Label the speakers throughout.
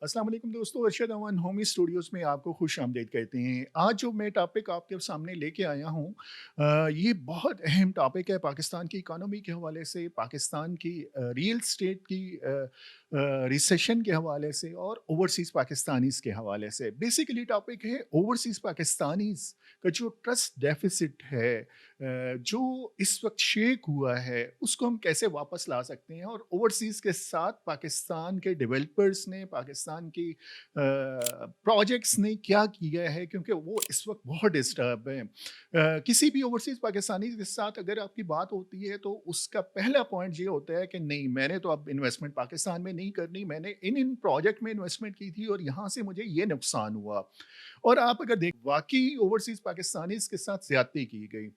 Speaker 1: अस्सलाम वालेकुम दोस्तों, अरशद अमान होमी स्टूडियोज़ में आपको खुश आमदीद कहते हैं। आज जो मैं टॉपिक आपके सामने लेके आया हूँ, ये बहुत अहम टॉपिक है पाकिस्तान की इकॉनमी के हवाले से, पाकिस्तान की रियल स्टेट की रिसेशन के हवाले से और ओवरसीज़ पाकिस्तानीज़ के हवाले से। बेसिकली टॉपिक है ओवरसीज़ पाकिस्तानीज़ का जो ट्रस्ट डेफ़िसिट है, जो इस वक़्त शेक हुआ है, उसको हम कैसे वापस ला सकते हैं और ओवरसीज़ के साथ पाकिस्तान के डेवलपर्स ने, पाकिस्तान की प्रोजेक्ट्स ने क्या किया है, क्योंकि वो इस वक़्त बहुत डिस्टर्ब हैं। किसी भी ओवरसीज़ पाकिस्तानी के साथ अगर आपकी बात होती है तो उसका पहला पॉइंट ये होता है कि नहीं, मैंने तो अब इन्वेस्टमेंट पाकिस्तान में नहीं करनी, मैंने इन प्रोजेक्ट में इन्वेस्टमेंट की थी और यहाँ से मुझे ये नुकसान हुआ। और आप अगर देख वाक़ई ओवरसीज़ पाकिस्तानीज़ के साथ ज़्यादती की गई।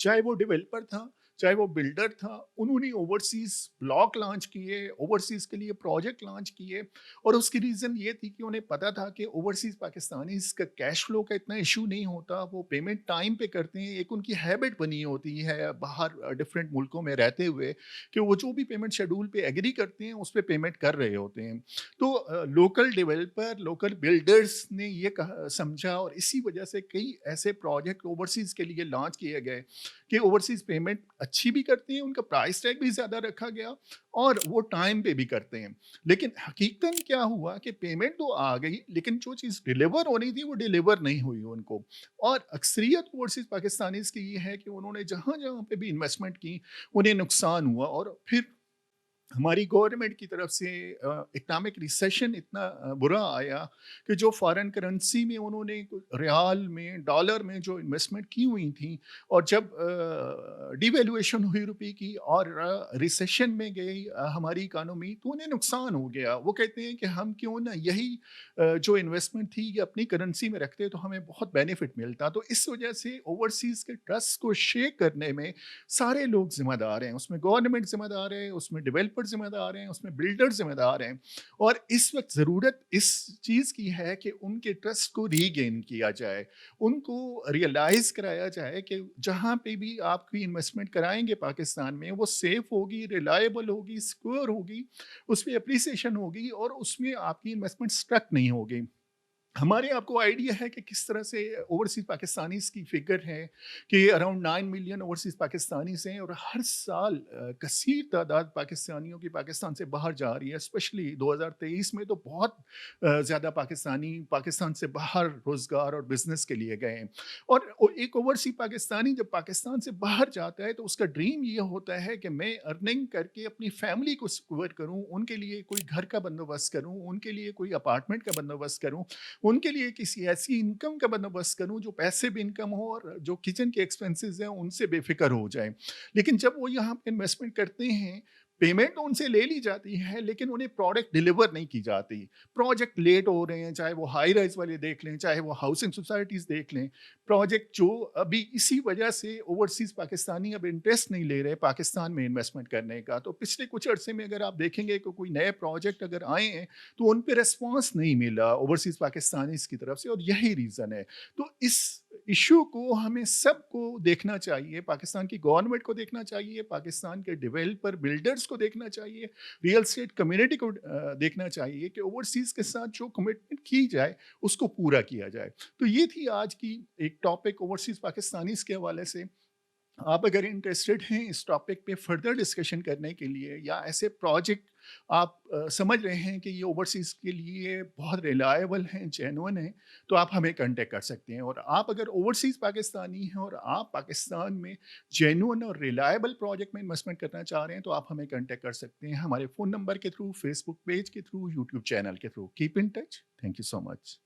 Speaker 1: चाहे वो डेवलपर था, चाहे वो बिल्डर था, उन्होंने ओवरसीज़ ब्लॉक लॉन्च किए, ओवरसीज़ के लिए प्रोजेक्ट लॉन्च किए और उसकी रीज़न ये थी कि उन्हें पता था कि ओवरसीज़ पाकिस्तानीज़ का कैश फ्लो का इतना इश्यू नहीं होता, वो पेमेंट टाइम पे करते हैं। एक उनकी हैबिट बनी होती है बाहर डिफरेंट मुल्कों में रहते हुए कि वो जो भी पेमेंट शेड्यूल पे एग्री करते हैं, उस पे पेमेंट कर रहे होते हैं। तो लोकल डेवलपर, लोकल बिल्डर्स ने ये कहा समझा और इसी वजह से कई ऐसे प्रोजेक्ट ओवरसीज़ के लिए लॉन्च किए गए कि ओवरसीज़ पेमेंट अच्छी भी करती हैं, उनका प्राइस टैग भी ज़्यादा रखा गया और वो टाइम पे भी करते हैं। लेकिन हकीकतन क्या हुआ कि पेमेंट तो आ गई, लेकिन जो चीज़ डिलीवर होनी थी, वो डिलीवर नहीं हुई उनको। और अक्सरियत ओवरसीज़ पाकिस्तानीज़ की ये है कि उन्होंने जहाँ-जहाँ पे भी इन्वेस्टमेंट की, उन्हें नुकसान हुआ और फिर हमारी गवर्नमेंट की तरफ से इकोनॉमिक रिसेशन इतना बुरा आया कि जो फॉरेन करेंसी में उन्होंने रियाल में, डॉलर में जो इन्वेस्टमेंट की हुई थी और जब डिवैल्यूएशन हुई रुपए की और रिसेशन में गई हमारी इकोनॉमी, तो उन्हें नुकसान हो गया। वो कहते हैं कि हम क्यों ना यही जो इन्वेस्टमेंट थी ये अपनी करेंसी में रखते तो हमें बहुत बेनिफिट मिलता। तो इस वजह से ओवरसीज़ के ट्रस्ट को शेक करने में सारे लोग ज़िम्मेदार हैं, उसमें गवर्नमेंट ज़िम्मेदार है, उसमें डेवलपर ज़िम्मेदार हैं, उसमें बिल्डर ज़िम्मेदार हैं और इस वक़्त ज़रूरत इस चीज़ की है कि उनके ट्रस्ट को रीगेन किया जाए। उनको रियलाइज़ कराया जाए कि जहाँ पे भी आप कोई इन्वेस्टमेंट कराएँगे पाकिस्तान में, वो सेफ़ होगी, रिलायबल होगी, सिक्योर होगी, उसमें एप्रिसिएशन होगी और उसमें आपकी इन्वेस्टमेंट स्ट्रक नहीं होगी। हमारे आपको आइडिया है कि किस तरह से ओवरसीज़ पाकिस्तानीज़ की फ़िगर है कि अराउंड 9 मिलियन ओवरसीज़ पाकिस्तानीज़ हैं और हर साल कसीर तादाद पाकिस्तानियों की पाकिस्तान से बाहर जा रही है। स्पेशली 2023 में तो बहुत ज़्यादा पाकिस्तानी पाकिस्तान से बाहर रोज़गार और बिज़नेस के लिए गए हैं। और एक ओवरसीज़ पाकिस्तानी जब पाकिस्तान से बाहर जाता है तो उसका ड्रीम ये होता है कि मैं अर्निंग करके अपनी फैमिली को सिक्योर करूँ, उनके लिए कोई घर का बंदोबस्त करूँ, उनके लिए कोई अपार्टमेंट का बंदोबस्त करूँ, उनके लिए किसी ऐसी इनकम का बंदोबस्त करूँ जो पैसिव इनकम हो और जो किचन के एक्सपेंसेस हैं उनसे बेफ़िक्र हो जाएँ। लेकिन जब वो यहाँ पे इन्वेस्टमेंट करते हैं, पेमेंट तो उनसे ले ली जाती है लेकिन उन्हें प्रोडक्ट डिलीवर नहीं की जाती। प्रोजेक्ट लेट हो रहे हैं, चाहे वो हाई राइज़ वाले देख लें, चाहे वो हाउसिंग सोसाइटीज़ देख लें। प्रोजेक्ट जो अभी इसी वजह से ओवरसीज़ पाकिस्तानी अब इंटरेस्ट नहीं ले रहे पाकिस्तान में इन्वेस्टमेंट करने का। तो पिछले कुछ अरसे में अगर आप देखेंगे कि कोई नए प्रोजेक्ट अगर आए हैं तो उन पे रिस्पॉन्स नहीं मिला ओवरसीज़ पाकिस्तानीज़ की तरफ से और यही रीज़न है। तो इस इश्यू को हमें सबको देखना चाहिए, पाकिस्तान की गवर्नमेंट को देखना चाहिए, पाकिस्तान के डेवलपर बिल्डर्स को देखना चाहिए, रियल एस्टेट कम्युनिटी को देखना चाहिए कि ओवरसीज़ के साथ जो कमिटमेंट की जाए, उसको पूरा किया जाए। तो ये थी आज की एक टॉपिक ओवरसीज़ पाकिस्तानीज़ के हवाले से। आप अगर इंटरेस्टेड हैं इस टॉपिक पे फर्दर डिस्कशन करने के लिए या ऐसे प्रोजेक्ट आप समझ रहे हैं कि ये ओवरसीज़ के लिए बहुत रिलायबल हैं, जेन्युइन हैं, तो आप हमें कांटेक्ट कर सकते हैं। और आप अगर ओवरसीज़ पाकिस्तानी हैं और आप पाकिस्तान में जेन्युइन और रिलायबल प्रोजेक्ट में इन्वेस्टमेंट करना चाह रहे हैं, तो आप हमें कांटेक्ट कर सकते हैं हमारे फ़ोन नंबर के थ्रू, फेसबुक पेज के थ्रू, यूट्यूब चैनल के through. Keep in touch. Thank you so much.